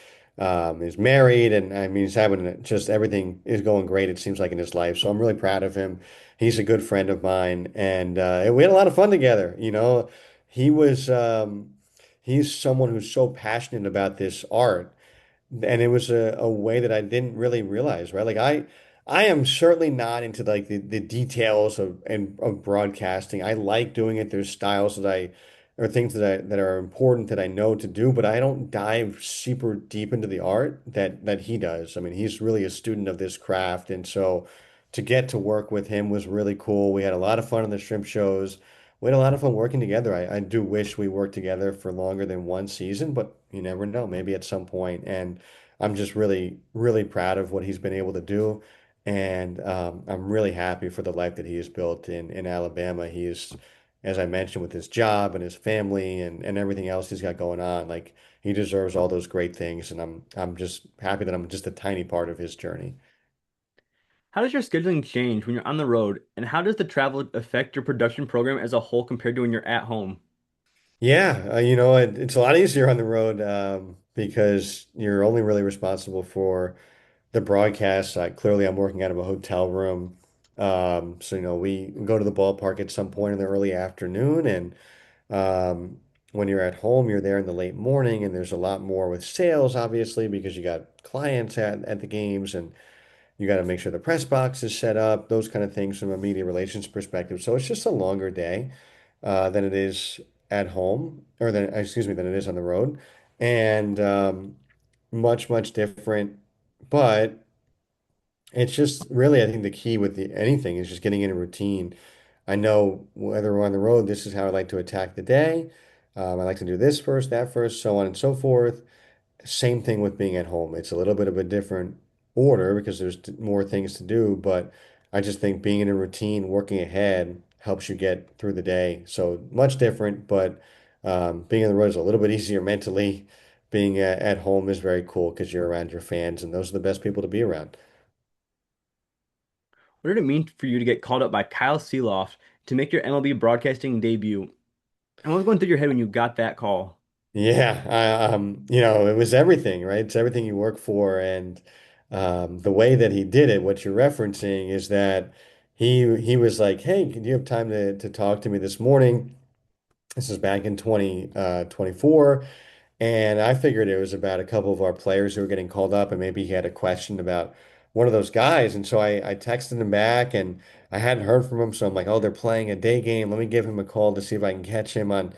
is married, and I mean he's having just everything is going great. It seems like in his life, so I'm really proud of him. He's a good friend of mine, and we had a lot of fun together. He was he's someone who's so passionate about this art and it was a way that I didn't really realize, right? Like I am certainly not into like the details of broadcasting. I like doing it. There's styles that I or things that are important that I know to do, but I don't dive super deep into the art that he does. I mean, he's really a student of this craft, and so to get to work with him was really cool. We had a lot of fun on the shrimp shows. We had a lot of fun working together. I do wish we worked together for longer than one season, but you never know, maybe at some point. And I'm just really, really proud of what he's been able to do. And I'm really happy for the life that he has built in Alabama. He is, as I mentioned, with his job and his family and everything else he's got going on, like he deserves all those great things. And I'm just happy that I'm just a tiny part of his journey. How does your scheduling change when you're on the road, and how does the travel affect your production program as a whole compared to when you're at home? Yeah, it's a lot easier on the road because you're only really responsible for the broadcast. Clearly, I'm working out of a hotel room. So, we go to the ballpark at some point in the early afternoon. And when you're at home, you're there in the late morning. And there's a lot more with sales, obviously, because you got clients at the games and you got to make sure the press box is set up, those kind of things from a media relations perspective. So it's just a longer day than it is at home, or excuse me, than it is on the road. And much, much different. But it's just really, I think the key with anything is just getting in a routine. I know whether we're on the road, this is how I like to attack the day. I like to do this first, that first, so on and so forth. Same thing with being at home. It's a little bit of a different order because there's more things to do, but I just think being in a routine, working ahead helps you get through the day. So much different, but being on the road is a little bit easier mentally. Being at home is very cool because you're around your fans, and those are the best people to be around. What did it mean for you to get called up by Kyle Seeloft to make your MLB broadcasting debut? And what was going through your head when you got that call? Yeah, it was everything, right? It's everything you work for, and the way that he did it, what you're referencing is that he was like, "Hey, do you have time to talk to me this morning?" This is back in 2024. And I figured it was about a couple of our players who were getting called up, and maybe he had a question about one of those guys. And so I texted him back, and I hadn't heard from him. So I'm like, oh, they're playing a day game. Let me give him a call to see if I can catch him on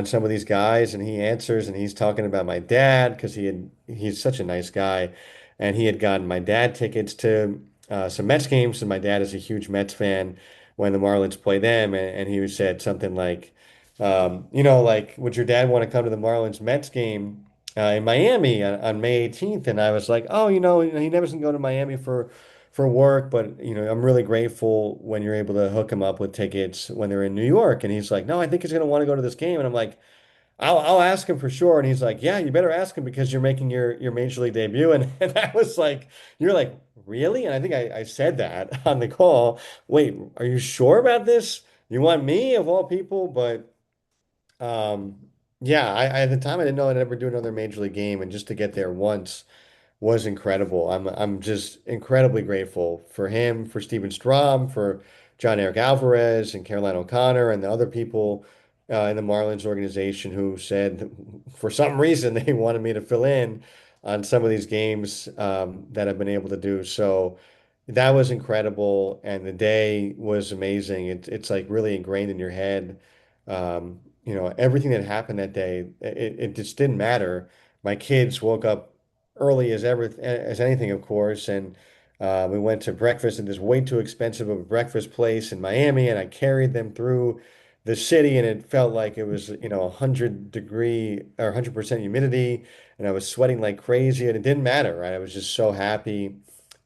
some of these guys. And he answers, and he's talking about my dad because he's such a nice guy, and he had gotten my dad tickets to some Mets games, and my dad is a huge Mets fan when the Marlins play them, and he said something like. Like, would your dad want to come to the Marlins Mets game in Miami on May 18th? And I was like, oh, he never can go to Miami for for work, but I'm really grateful when you're able to hook him up with tickets when they're in New York. And he's like, no, I think he's going to want to go to this game. And I'm like, I'll ask him for sure. And he's like, yeah, you better ask him because you're making your major league debut. And that was like, you're like, really? And I think I said that on the call. Wait, are you sure about this? You want me of all people? But um, yeah, at the time I didn't know I'd ever do another major league game, and just to get there once was incredible. I'm just incredibly grateful for him, for Steven Strom, for John Eric Alvarez and Caroline O'Connor and the other people in the Marlins organization who said for some reason they wanted me to fill in on some of these games that I've been able to do. So that was incredible, and the day was amazing. It's like really ingrained in your head. Everything that happened that day, it just didn't matter. My kids woke up early as anything, of course, and we went to breakfast at this way too expensive of a breakfast place in Miami, and I carried them through the city, and it felt like it was 100-degree or 100% humidity, and I was sweating like crazy, and it didn't matter, right? I was just so happy,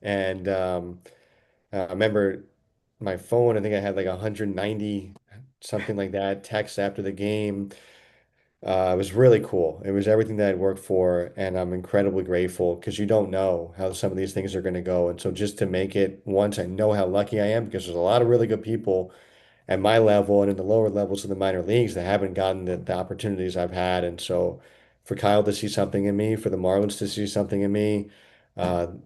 and I remember my phone. I think I had like 190 something like that texts after the game. It was really cool. It was everything that I'd worked for, and I'm incredibly grateful because you don't know how some of these things are going to go. And so just to make it once, I know how lucky I am because there's a lot of really good people at my level and in the lower levels of the minor leagues that haven't gotten the opportunities I've had. And so for Kyle to see something in me, for the Marlins to see something in me,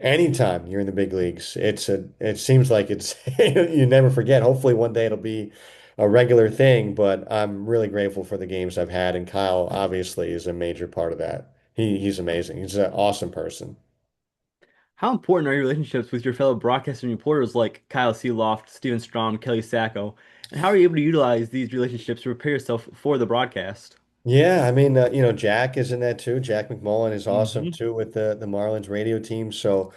anytime you're in the big leagues, it seems like it's you never forget. Hopefully one day it'll be a regular thing, but I'm really grateful for the games I've had, and Kyle obviously is a major part of that. He's amazing. He's an awesome person. How important are your relationships with your fellow broadcasters and reporters like Kyle Seeloft, Steven Strom, Kelly Sacco? And how are you able to utilize these relationships to prepare yourself for the broadcast? Yeah, I mean, Jack is in that too. Jack McMullen is awesome Hmm. too with the Marlins radio team. So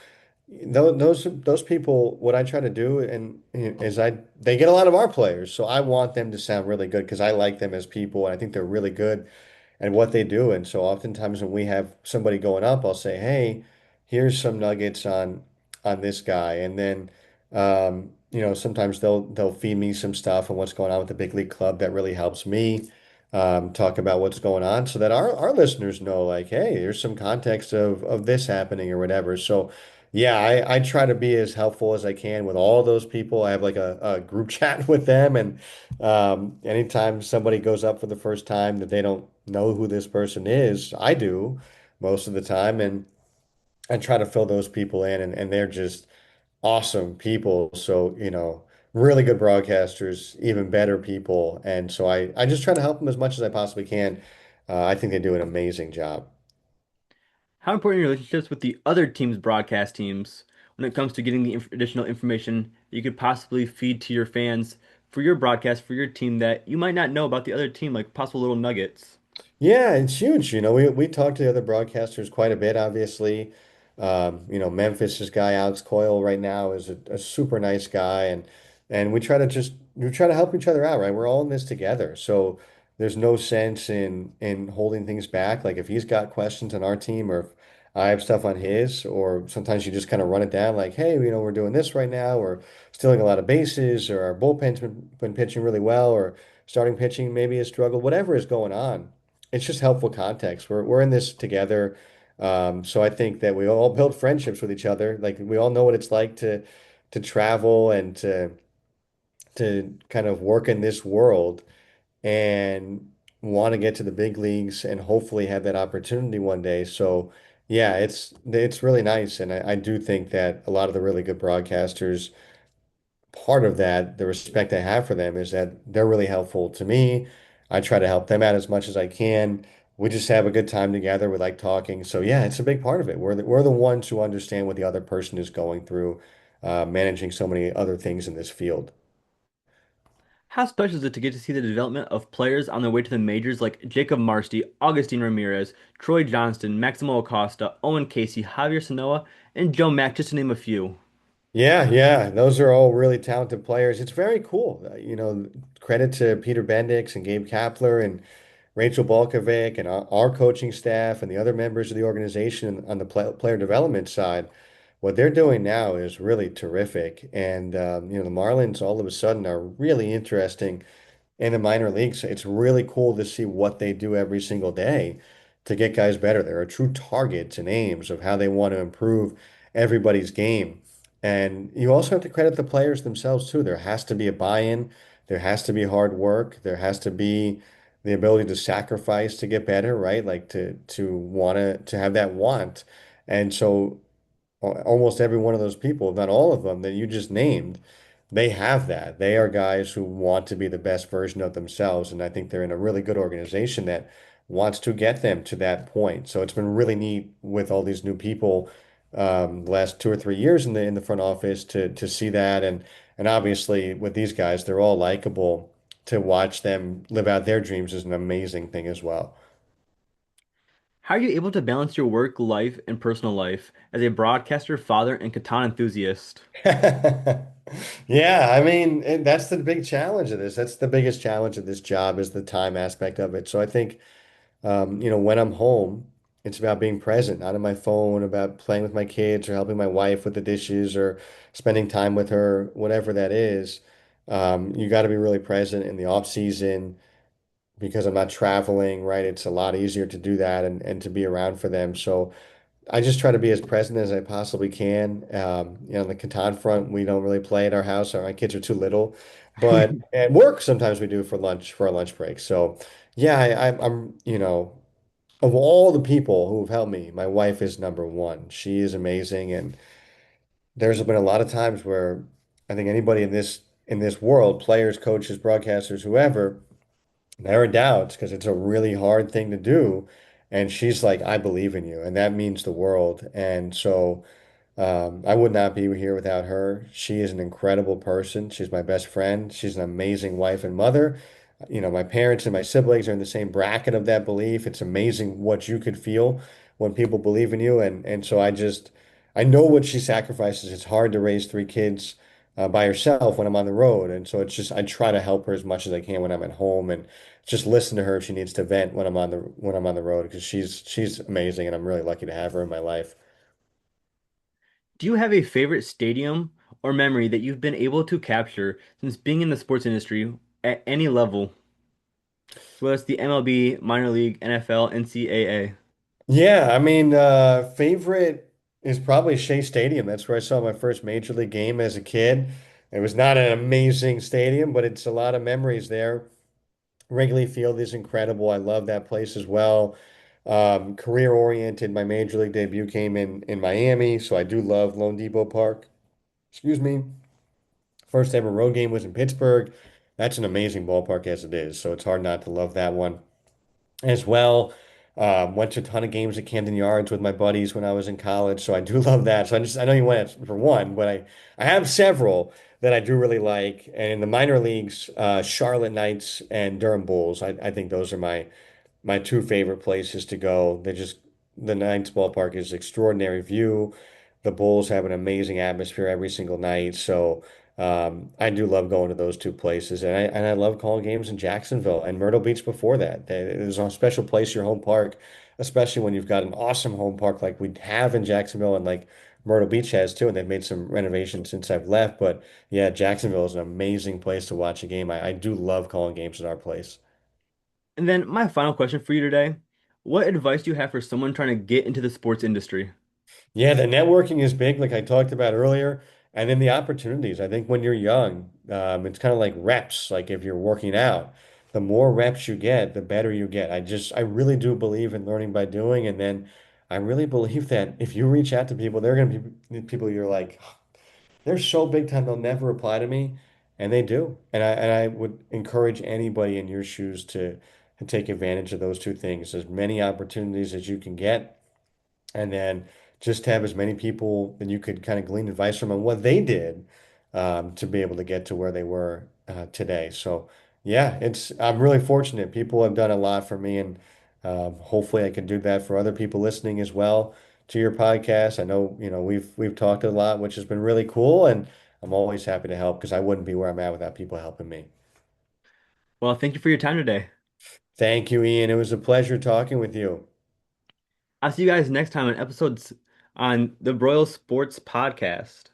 those people, what I try to do and is they get a lot of our players, so I want them to sound really good because I like them as people and I think they're really good at what they do. And so oftentimes when we have somebody going up, I'll say, "Hey, here's some nuggets on this guy," and then sometimes they'll feed me some stuff on what's going on with the big league club that really helps me talk about what's going on so that our listeners know, like, hey, there's some context of this happening or whatever. So yeah, I try to be as helpful as I can with all those people. I have like a group chat with them, and anytime somebody goes up for the first time that they don't know who this person is, I do most of the time, and I try to fill those people in, and they're just awesome people. So, really good broadcasters, even better people, and so I just try to help them as much as I possibly can. I think they do an amazing job. How important are your relationships with the other team's broadcast teams when it comes to getting the additional information that you could possibly feed to your fans for your broadcast, for your team that you might not know about the other team, like possible little nuggets? Yeah, it's huge. We talk to the other broadcasters quite a bit, obviously. Memphis's guy, Alex Coyle, right now is a super nice guy, and we try to help each other out, right? We're all in this together. So there's no sense in holding things back. Like if he's got questions on our team or if I have stuff on his, or sometimes you just kind of run it down like, hey, we're doing this right now, or stealing a lot of bases, or our bullpen's been pitching really well, or starting pitching maybe has struggled, whatever is going on. It's just helpful context. We're in this together. So I think that we all build friendships with each other. Like we all know what it's like to travel and to kind of work in this world and want to get to the big leagues and hopefully have that opportunity one day. So yeah, it's really nice. And I do think that a lot of the really good broadcasters, part of that, the respect I have for them is that they're really helpful to me. I try to help them out as much as I can. We just have a good time together. We like talking. So yeah, it's a big part of it. We're the ones who understand what the other person is going through, managing so many other things in this field. How special is it to get to see the development of players on their way to the majors like Jacob Marsty, Augustine Ramirez, Troy Johnston, Maximo Acosta, Owen Casey, Javier Sanoa, and Joe Mack, just to name a few? Yeah, yeah, those are all really talented players. It's very cool. Credit to Peter Bendix and Gabe Kapler and Rachel Balkovic and our coaching staff and the other members of the organization on the player development side what they're doing now is really terrific. And the Marlins all of a sudden are really interesting in the minor leagues. It's really cool to see what they do every single day to get guys better. There are true targets and aims of how they want to improve everybody's game. And you also have to credit the players themselves too. There has to be a buy-in, there has to be hard work, there has to be the ability to sacrifice to get better, right? Like to want to have that want. And so almost every one of those people, if not all of them that you just named, they have that. They are guys who want to be the best version of themselves. And I think they're in a really good organization that wants to get them to that point. So it's been really neat with all these new people the last 2 or 3 years in the front office to see that. And obviously with these guys, they're all likable. To watch them live out their dreams is an amazing thing as well. How are you able to balance your work life and personal life as a broadcaster, father, and katana enthusiast? Yeah, I mean, that's the big challenge of this. That's the biggest challenge of this job is the time aspect of it. So I think, when I'm home, it's about being present, not on my phone, about playing with my kids or helping my wife with the dishes or spending time with her, whatever that is. You got to be really present in the off season because I'm not traveling, right? It's a lot easier to do that and to be around for them. So I just try to be as present as I possibly can. On the Catan front, we don't really play at our house. My kids are too little, but at work sometimes we do for lunch for our lunch break. So yeah, I'm of all the people who have helped me, my wife is number one. She is amazing, and there's been a lot of times where I think anybody in this world, players, coaches, broadcasters, whoever, there are doubts because it's a really hard thing to do. And she's like, I believe in you. And that means the world. And so I would not be here without her. She is an incredible person. She's my best friend. She's an amazing wife and mother. My parents and my siblings are in the same bracket of that belief. It's amazing what you could feel when people believe in you. And so I know what she sacrifices. It's hard to raise three kids by herself when I'm on the road. And so it's just, I try to help her as much as I can when I'm at home and just listen to her if she needs to vent when I'm on the road because she's amazing and I'm really lucky to have her in my life. Do you have a favorite stadium or memory that you've been able to capture since being in the sports industry at any level? So whether it's the MLB, minor league, NFL, NCAA. Yeah, I mean, favorite is probably Shea Stadium. That's where I saw my first major league game as a kid. It was not an amazing stadium, but it's a lot of memories there. Wrigley Field is incredible. I love that place as well. Career oriented. My major league debut came in Miami, so I do love Lone Depot Park. Excuse me. First ever road game was in Pittsburgh. That's an amazing ballpark as it is, so it's hard not to love that one as well. Went to a ton of games at Camden Yards with my buddies when I was in college, so I do love that. So I know you went for one, but I have several that I do really like. And in the minor leagues, Charlotte Knights and Durham Bulls, I think those are my two favorite places to go. The Knights ballpark is extraordinary view. The Bulls have an amazing atmosphere every single night. So I do love going to those two places, and I love calling games in Jacksonville and Myrtle Beach before that. There's a special place, your home park, especially when you've got an awesome home park like we have in Jacksonville and like Myrtle Beach has too. And they've made some renovations since I've left. But yeah, Jacksonville is an amazing place to watch a game. I do love calling games at our place. And then my final question for you today. What advice do you have for someone trying to get into the sports industry? Yeah, the networking is big, like I talked about earlier, and then the opportunities. I think when you're young, it's kind of like reps. Like if you're working out, the more reps you get, the better you get. I really do believe in learning by doing, and then I really believe that if you reach out to people, they're going to be people you're like, they're so big time they'll never reply to me, and they do. And I would encourage anybody in your shoes to take advantage of those two things, as many opportunities as you can get and then just have as many people that you could kind of glean advice from on what they did to be able to get to where they were today. So yeah, I'm really fortunate. People have done a lot for me, and hopefully I can do that for other people listening as well to your podcast. I know, we've talked a lot, which has been really cool, and I'm always happy to help because I wouldn't be where I'm at without people helping me. Well, thank you for your time today. Thank you, Ian. It was a pleasure talking with you. I'll see you guys next time on episodes on the Broyle Sports Podcast.